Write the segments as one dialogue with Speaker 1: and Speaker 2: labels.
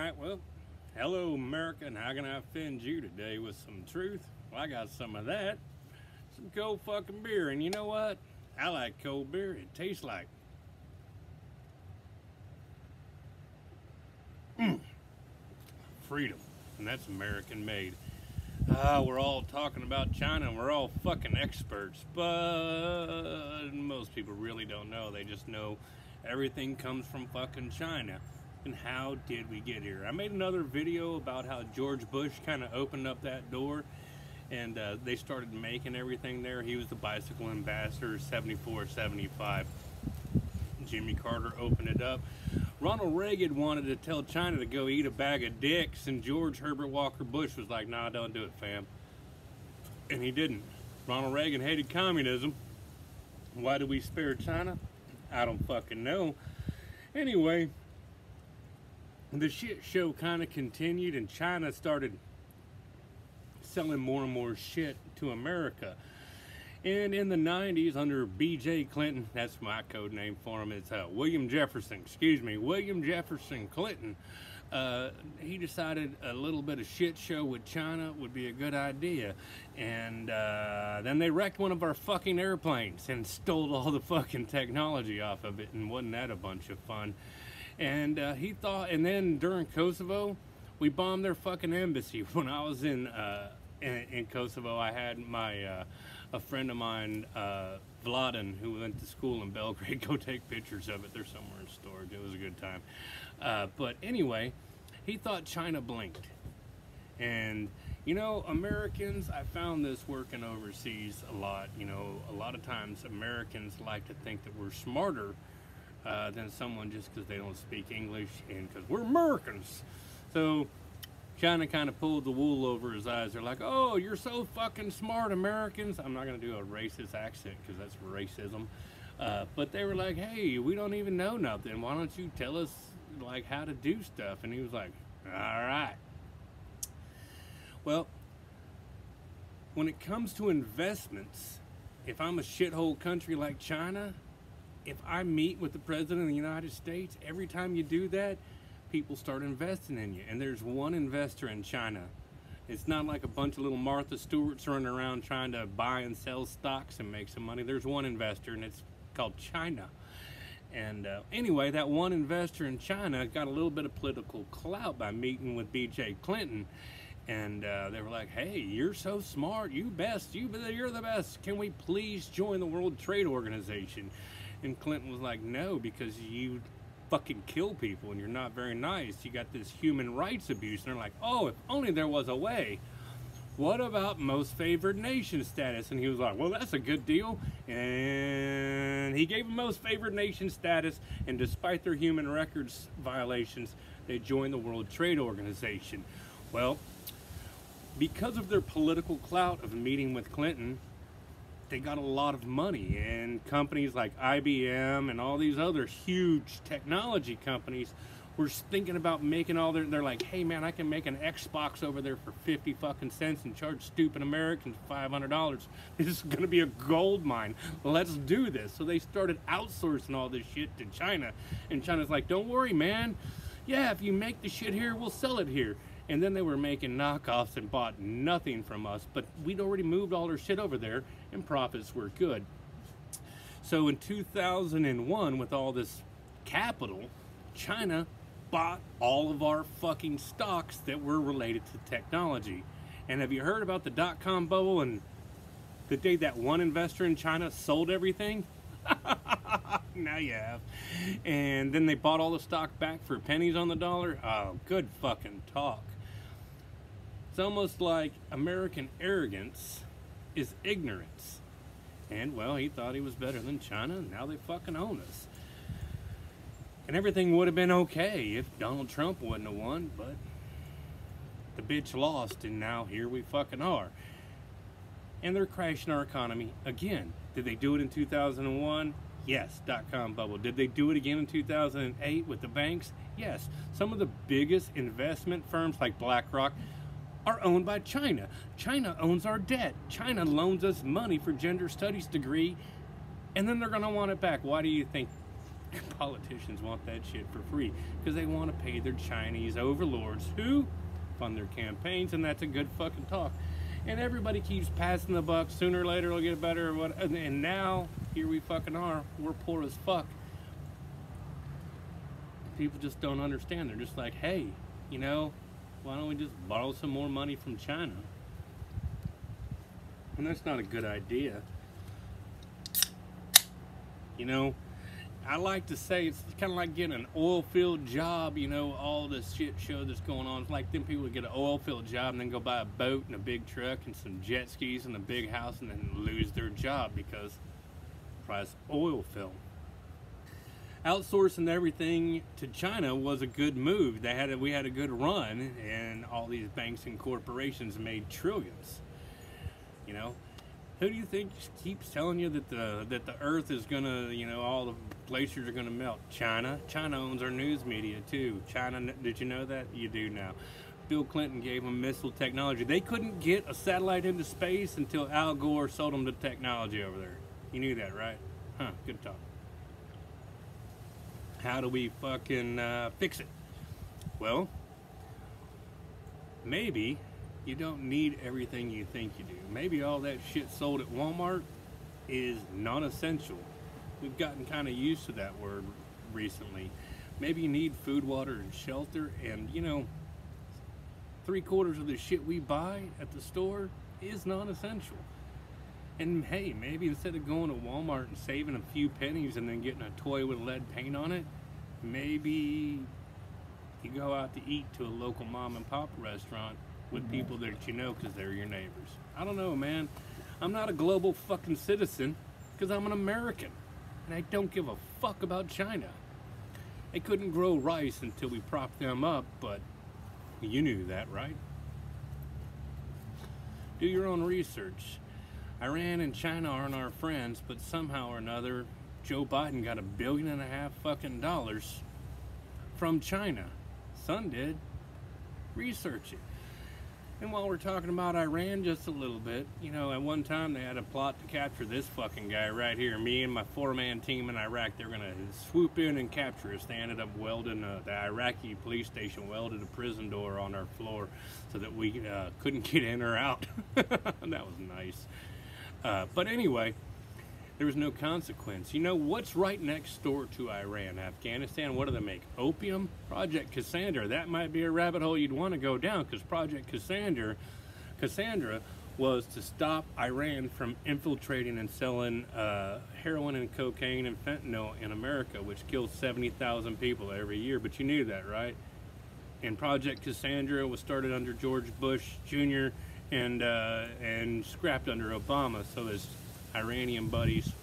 Speaker 1: Alright, well, hello America, and how can I offend you today with some truth? Well, I got some of that. Some cold fucking beer, and you know what? I like cold beer. It tastes like freedom, and that's American made. We're all talking about China, and we're all fucking experts, but most people really don't know. They just know everything comes from fucking China. And how did we get here? I made another video about how George Bush kind of opened up that door, and they started making everything there. He was the bicycle ambassador, 74, 75. Jimmy Carter opened it up. Ronald Reagan wanted to tell China to go eat a bag of dicks, and George Herbert Walker Bush was like, nah, don't do it, fam. And he didn't. Ronald Reagan hated communism. Why do we spare China? I don't fucking know. Anyway, the shit show kind of continued, and China started selling more and more shit to America. And in the 90s, under B.J. Clinton, that's my code name for him, it's William Jefferson Clinton, he decided a little bit of shit show with China would be a good idea. And then they wrecked one of our fucking airplanes and stole all the fucking technology off of it, and wasn't that a bunch of fun? And he thought, and then during Kosovo, we bombed their fucking embassy. When I was in Kosovo, I had my a friend of mine, Vladen, who went to school in Belgrade, go take pictures of it. They're somewhere in storage. It was a good time. But anyway, he thought China blinked. And, you know, Americans, I found this working overseas a lot. You know, a lot of times Americans like to think that we're smarter than someone just because they don't speak English and because we're Americans. So China kind of pulled the wool over his eyes. They're like, oh, you're so fucking smart, Americans. I'm not going to do a racist accent because that's racism. But they were like, hey, we don't even know nothing. Why don't you tell us, like, how to do stuff? And he was like, all right. Well, when it comes to investments, if I'm a shithole country like China, if I meet with the President of the United States, every time you do that, people start investing in you. And there's one investor in China. It's not like a bunch of little Martha Stewarts running around trying to buy and sell stocks and make some money. There's one investor, and it's called China. And anyway, that one investor in China got a little bit of political clout by meeting with B.J. Clinton. And they were like, hey, you're so smart, you're the best. Can we please join the World Trade Organization? And Clinton was like, no, because you fucking kill people and you're not very nice. You got this human rights abuse. And they're like, oh, if only there was a way. What about most favored nation status? And he was like, well, that's a good deal. And he gave them most favored nation status, and despite their human records violations, they joined the World Trade Organization. Well, because of their political clout of meeting with Clinton, they got a lot of money, and companies like IBM and all these other huge technology companies were thinking about making all they're like, hey man, I can make an Xbox over there for 50 fucking cents and charge stupid Americans $500. This is gonna be a gold mine. Let's do this. So they started outsourcing all this shit to China, and China's like, don't worry, man. Yeah, if you make the shit here, we'll sell it here. And then they were making knockoffs and bought nothing from us, but we'd already moved all our shit over there and profits were good. So in 2001, with all this capital, China bought all of our fucking stocks that were related to technology. And have you heard about the dot-com bubble and the day that one investor in China sold everything? Now you have. And then they bought all the stock back for pennies on the dollar. Oh, good fucking talk. It's almost like American arrogance is ignorance. And, well, he thought he was better than China, and now they fucking own us. And everything would have been okay if Donald Trump wouldn't have won, but the bitch lost, and now here we fucking are. And they're crashing our economy again. Did they do it in 2001? Yes, dot-com bubble. Did they do it again in 2008 with the banks? Yes. Some of the biggest investment firms like BlackRock are owned by China. China owns our debt. China loans us money for gender studies degree, and then they're going to want it back. Why do you think Politicians want that shit for free because they want to pay their Chinese overlords who fund their campaigns, and that's a good fucking talk. And everybody keeps passing the buck. Sooner or later it'll get better or what. And now here we fucking are. We're poor as fuck. People just don't understand. They're just like, hey, you know, why don't we just borrow some more money from China? And that's not a good idea. You know, I like to say it's kind of like getting an oil field job. You know, all this shit show that's going on. It's like them people that get an oil field job and then go buy a boat and a big truck and some jet skis and a big house and then lose their job because price oil fell. Outsourcing everything to China was a good move. We had a good run, and all these banks and corporations made trillions. You know, who do you think keeps telling you that the Earth is gonna, you know, all the glaciers are gonna melt? China. China owns our news media too. China, did you know that? You do now. Bill Clinton gave them missile technology. They couldn't get a satellite into space until Al Gore sold them the technology over there. You knew that, right? Huh? Good talk. How do we fucking fix it? Well, maybe you don't need everything you think you do. Maybe all that shit sold at Walmart is non-essential. We've gotten kind of used to that word recently. Maybe you need food, water, and shelter, and you know, 3/4 of the shit we buy at the store is non-essential. And hey, maybe instead of going to Walmart and saving a few pennies and then getting a toy with lead paint on it, maybe you go out to eat to a local mom and pop restaurant with people that you know because they're your neighbors. I don't know, man. I'm not a global fucking citizen because I'm an American. And I don't give a fuck about China. They couldn't grow rice until we propped them up, but you knew that, right? Do your own research. Iran and China aren't our friends, but somehow or another, Joe Biden got $1.5 billion fucking dollars from China. Son did. Research it. And while we're talking about Iran just a little bit, you know, at one time they had a plot to capture this fucking guy right here. Me and my 4-man team in Iraq, they were going to swoop in and capture us. They ended up welding, the Iraqi police station welded a prison door on our floor so that we couldn't get in or out. That was nice. But anyway, there was no consequence. You know, what's right next door to Iran? Afghanistan, what do they make? Opium? Project Cassandra. That might be a rabbit hole you'd want to go down, because Project Cassandra was to stop Iran from infiltrating and selling heroin and cocaine and fentanyl in America, which kills 70,000 people every year. But you knew that, right? And Project Cassandra was started under George Bush Jr. and scrapped under Obama, so his Iranian buddies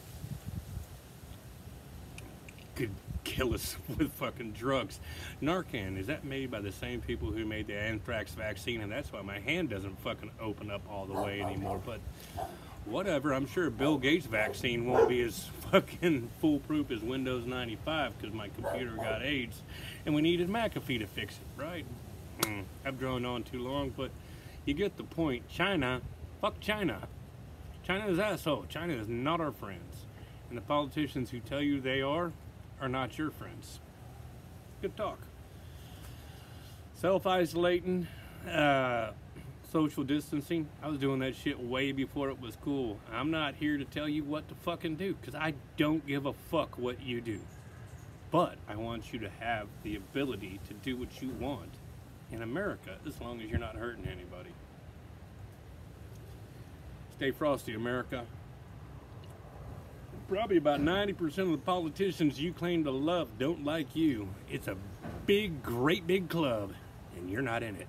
Speaker 1: could kill us with fucking drugs. Narcan, is that made by the same people who made the anthrax vaccine? And that's why my hand doesn't fucking open up all the way anymore. But whatever, I'm sure Bill Gates' vaccine won't be as fucking foolproof as Windows 95 because my computer got AIDS and we needed McAfee to fix it, right? I've drawn on too long, but you get the point. China, fuck China. China is AssHoe. China is not our friends. And the politicians who tell you they are not your friends. Good talk. Self-isolating, social distancing. I was doing that shit way before it was cool. I'm not here to tell you what to fucking do, because I don't give a fuck what you do. But I want you to have the ability to do what you want in America, as long as you're not hurting anybody. Stay frosty, America. Probably about 90% of the politicians you claim to love don't like you. It's a big, great big club, and you're not in it.